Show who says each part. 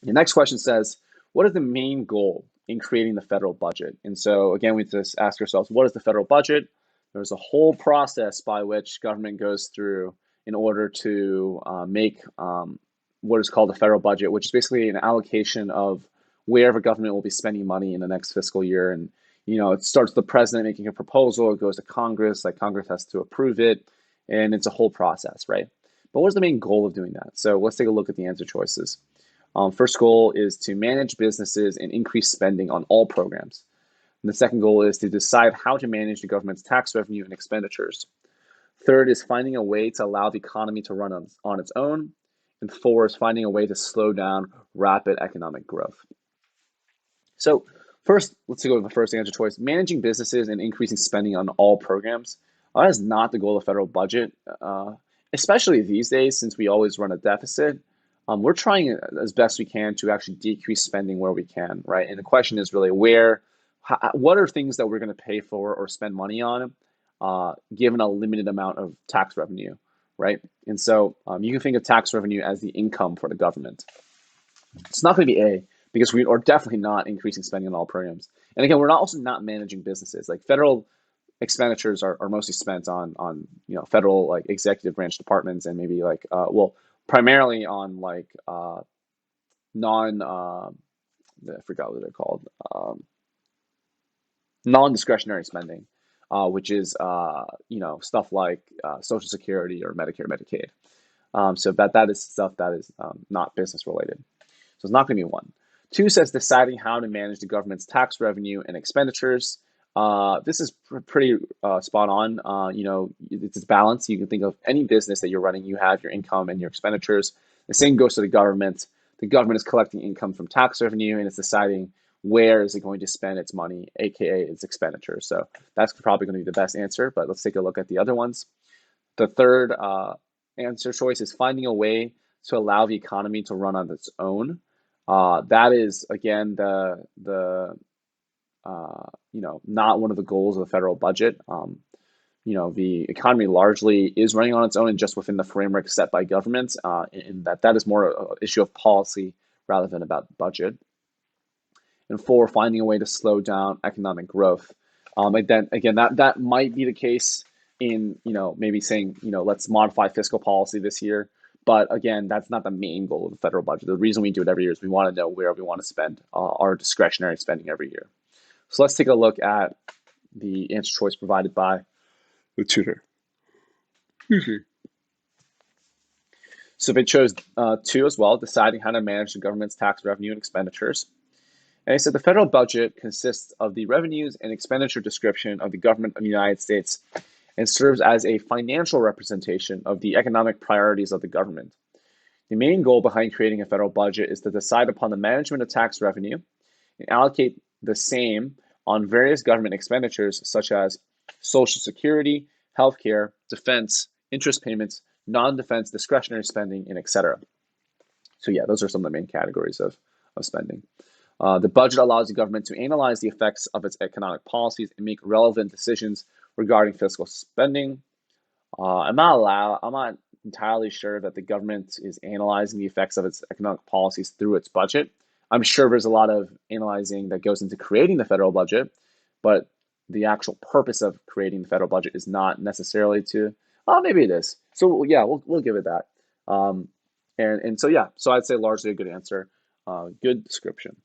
Speaker 1: The next question says, what is the main goal in creating the federal budget? And so again, we just ask ourselves, what is the federal budget? There's a whole process by which government goes through in order to make what is called the federal budget, which is basically an allocation of wherever government will be spending money in the next fiscal year. And it starts with the president making a proposal, it goes to Congress, like Congress has to approve it, and it's a whole process, right? But what is the main goal of doing that? So let's take a look at the answer choices. First goal is to manage businesses and increase spending on all programs. And the second goal is to decide how to manage the government's tax revenue and expenditures. Third is finding a way to allow the economy to run on its own. And four is finding a way to slow down rapid economic growth. So first, let's go with the first answer choice. Managing businesses and increasing spending on all programs. That is not the goal of the federal budget, especially these days since we always run a deficit. We're trying as best we can to actually decrease spending where we can, right? And the question is really what are things that we're going to pay for or spend money on, given a limited amount of tax revenue, right? And so you can think of tax revenue as the income for the government. It's not going to be A, because we are definitely not increasing spending on all programs. And again, we're also not managing businesses. Like federal expenditures are mostly spent on federal like executive branch departments and maybe like primarily on like non I forgot what they're called, non-discretionary spending, which is stuff like Social Security or Medicare, Medicaid. So that is stuff that is not business related. So it's not going to be one. Two says deciding how to manage the government's tax revenue and expenditures. This is pretty spot on. It's balanced. You can think of any business that you're running, you have your income and your expenditures. The same goes to the government. The government is collecting income from tax revenue and it's deciding where is it going to spend its money, aka its expenditures. So that's probably going to be the best answer, but let's take a look at the other ones. The third answer choice is finding a way to allow the economy to run on its own. That is, again, not one of the goals of the federal budget. The economy largely is running on its own and just within the framework set by governments, and that is more an issue of policy rather than about budget. And four, finding a way to slow down economic growth. And then again, that might be the case in maybe saying let's modify fiscal policy this year. But again, that's not the main goal of the federal budget. The reason we do it every year is we want to know where we want to spend our discretionary spending every year. So let's take a look at the answer choice provided by the tutor. So they chose two as well, deciding how to manage the government's tax revenue and expenditures. And he said the federal budget consists of the revenues and expenditure description of the government of the United States and serves as a financial representation of the economic priorities of the government. The main goal behind creating a federal budget is to decide upon the management of tax revenue and allocate the same on various government expenditures such as Social Security, healthcare, defense, interest payments, non-defense discretionary spending, and etc. So yeah, those are some of the main categories of spending. The budget allows the government to analyze the effects of its economic policies and make relevant decisions regarding fiscal spending. I'm not entirely sure that the government is analyzing the effects of its economic policies through its budget. I'm sure there's a lot of analyzing that goes into creating the federal budget, but the actual purpose of creating the federal budget is not necessarily to, maybe it is. So yeah, we'll give it that. So I'd say largely a good answer, good description.